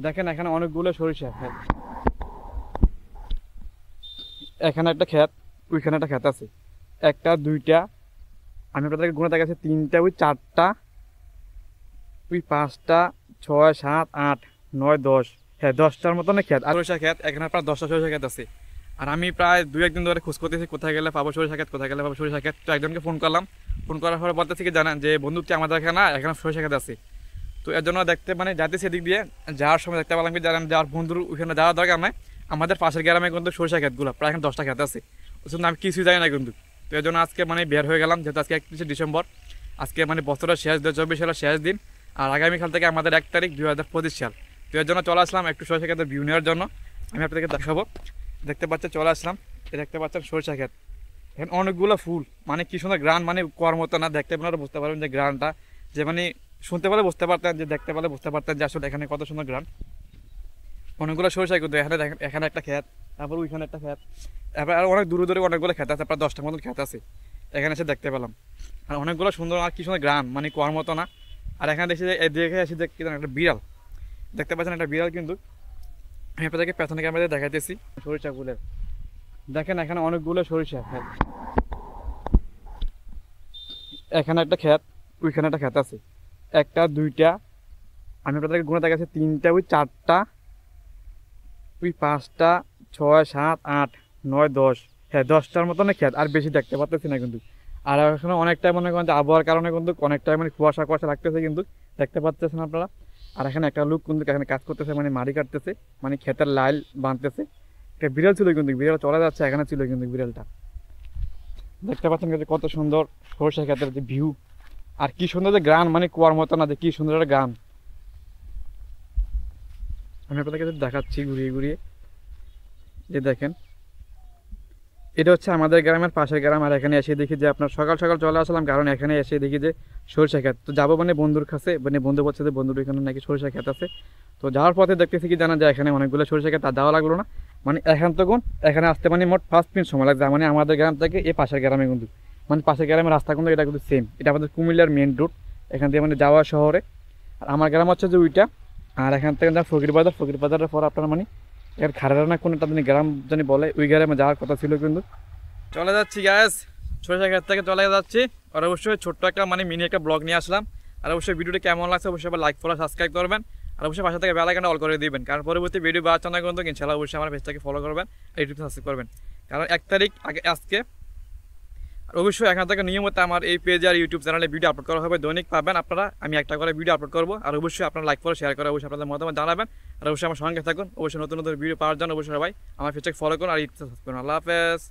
দেখেন এখানে অনেকগুলো সরিষা ক্ষেত। এখানে একটা ক্ষেত, ওইখানে একটা ক্ষেত আছে, একটা দুইটা, আমি আপনাদেরকে গুণে দেখাচ্ছি, তিনটা, ওই চারটা, ওই পাঁচটা, ছয়, সাত, আট, নয়, দশ, হ্যাঁ 10টার মতন ক্ষেত আর সরিষা ক্ষেত। এখানে প্রায় 10টা সরিষা ক্ষেত আছে। আর আমি প্রায় দুই একদিন ধরে খোঁজ করতেছি কোথায় গেলে পাবো সরিষা ক্ষেত, কোথায় গেলে পাবো সরিষা ক্ষেত। তো একজনকে ফোন করলাম, ফোন করার পরে বলতেছি কি জানেন, যে বন্ধু কি আমাদের এখানে সরিষা ক্ষেত আছে। তো এর জন্য দেখতে মানে যাইতেছি এদিক দিয়ে, যাওয়ার সময় দেখতে পেলাম কি জানেন, যাওয়ার বন্ধুর ওইখানে যাওয়ার দরকার নাই, আমাদের পাশের গ্রামে কিন্তু সরিষা ক্ষেতগুলো প্রায় এখানে 10টা ক্ষেত আছে। ওই জন্য আমি কিছুই জানি না কিন্তু। তো এর জন্য আজকে মানে বের হয়ে গেলাম, যেহেতু আজকে 31শে ডিসেম্বর, আজকে মানে বছরের শেষ, 2024 সালের শেষ দিন। আর আগামীকাল থেকে আমাদের 1 তারিখ 2025 সাল। তো এর জন্য চলে আসলাম একটু সরিষা ক্ষেতের ভিউ নেওয়ার জন্য। আমি আপনাদেরকে দেখাবো। দেখতে পাচ্ছেন চলে আসলাম, দেখতে পাচ্ছেন সরিষা ক্ষেত। এখানে অনেকগুলো ফুল, মানে কি সুন্দর গ্রান, মানে কর মতো না, দেখতে আপনারা বুঝতে পারবেন যে গ্রানটা, যে মানে শুনতে পেলে বুঝতে পারতেন, যে দেখতে পেলে বুঝতে পারতেন যে আসলে এখানে কত সুন্দর গ্রান। অনেকগুলো সরিষা কিন্তু এখানে দেখেন, এখানে একটা ক্ষেত, তারপর ওইখানে একটা ক্ষেত, তারপর আর অনেক দূরে দূরে অনেকগুলো ক্ষেত আছে, প্রায় 10টার মতন ক্ষেত আছে। এখানে এসে দেখতে পেলাম, আর অনেকগুলো সুন্দর, আর কি সুন্দর গ্রান, মানে কুয়ার মতো না। আর এখানে দেখছি যে দেখে এসে দেখি একটা বিড়াল, দেখতে পাচ্ছেন একটা বিড়াল কিন্তু। আমি আপনাদেরকে পেছনে ক্যামেরাতে দেখাইতেছি সরিষা ফুলের। দেখেন এখানে অনেকগুলো সরিষা ক্ষেত। এখানে একটা ক্ষেত, ওইখানে একটা ক্ষেত আছে, একটা দুইটা, আমি আপনাদেরকে গুণে দেখাচ্ছি, তিনটা, ওই চারটা, ওই পাঁচটা, ছয়, সাত, আট, নয়, দশ, হ্যাঁ 10টার মতন ক্ষেত, আর বেশি দেখতে পাচ্ছি না কিন্তু। আর এখানে অনেকটাই মনে করেন যে আবহাওয়ার কারণে কিন্তু অনেকটাই মানে কুয়াশা কুয়াশা লাগতেছে কিন্তু, দেখতে পাচ্ছেন আপনারা। আর এখানে একটা লোক কিন্তু এখানে কাজ করতেছে, মানে মাটি কাটতেছে, মানে ক্ষেতের লাইল বাঁধতেছে। একটা বিড়াল ছিল কিন্তু, বিড়াল চলে যাচ্ছে, এখানে ছিল কিন্তু বিড়ালটা। দেখতে পাচ্ছেন যে কত সুন্দর সরষে ক্ষেতের যে ভিউ, আর কি সুন্দর যে গ্রান, মানে কুয়ার মতো না, যে কি সুন্দর একটা গ্রান। আমি আপনাদেরকে দেখাচ্ছি ঘুরিয়ে ঘুরিয়ে, যে দেখেন এটা হচ্ছে আমাদের গ্রামের পাশের গ্রাম। আর এখানে এসে দেখি যে আপনার সকাল সকাল চলে আসলাম, কারণ এখানে এসে দেখি যে সরিষা ক্ষেত। তো যাবো মানে বন্ধুর কাছে, মানে বন্ধু বলছে যে বন্ধুর এখানে নাকি সরিষা ক্ষেত আছে। তো যাওয়ার পথে দেখতেছি কি জানা যায়, এখানে অনেকগুলো সরিষা ক্ষেত, আর যাওয়া লাগলো না। মানে এখান তখন এখানে আসতে মানে মোট 5 মিনিট সময় লাগছে, মানে আমাদের গ্রাম থেকে এই পাশের গ্রামে কিন্তু, মানে পাশের গ্রামের রাস্তা কিন্তু এটা কিন্তু সেম, এটা আমাদের কুমিল্লার মেন রুট, এখান থেকে মানে যাওয়া শহরে। আর আমার গ্রাম হচ্ছে যে ওইটা। আর এখান থেকে যা ফকির বাজার, ফকির বাজারের পর আপনার মানে এর খারাপ না কোনো একটা গ্রাম জানি বলে, ওই গ্রামে যাওয়ার কথা ছিল কিন্তু। চলে যাচ্ছি গ্যাস, সরিষা ক্ষেত থেকে চলে যাচ্ছি। আর অবশ্যই ছোট্ট একটা মানে মিনি একটা ব্লগ নিয়ে আসলাম। আর অবশ্যই ভিডিওটি কেমন লাগছে অবশ্যই আবার লাইক ফলো সাবস্ক্রাইব করবেন। আর অবশ্যই পাশে থেকে বেল আইকনটা অল করে দিবেন, কারণ পরবর্তী ভিডিও পাওয়ার জন্য কিন্তু ইনশাআল্লাহ অবশ্যই আমার পেজটাকে ফলো করবেন, ইউটিউব সাবস্ক্রাইব করবেন, কারণ 1 তারিখ আগে আজকে। আর অবশ্যই এখান থেকে নিয়মিত আমার এই পেজ আর ইউটিউব চ্যানেলে ভিডিও আপলোড করা হবে, দৈনিক পাবেন আপনারা, আমি একটা করে ভিডিও আপলোড করবো। আর অবশ্যই আপনারা লাইক ফলো শেয়ার করে অবশ্যই আপনাদের মতামত জানাবেন। আর অবশ্যই আমার সঙ্গে থাকুন, অবশ্যই নতুন নতুন ভিডিও পাওয়ার জন্য অবশ্যই সবাই আমার পেজটাকে ফলো করুন আর ইউটিউব সাবস্ক্রাইব করুন। আল্লাহ হাফেজ।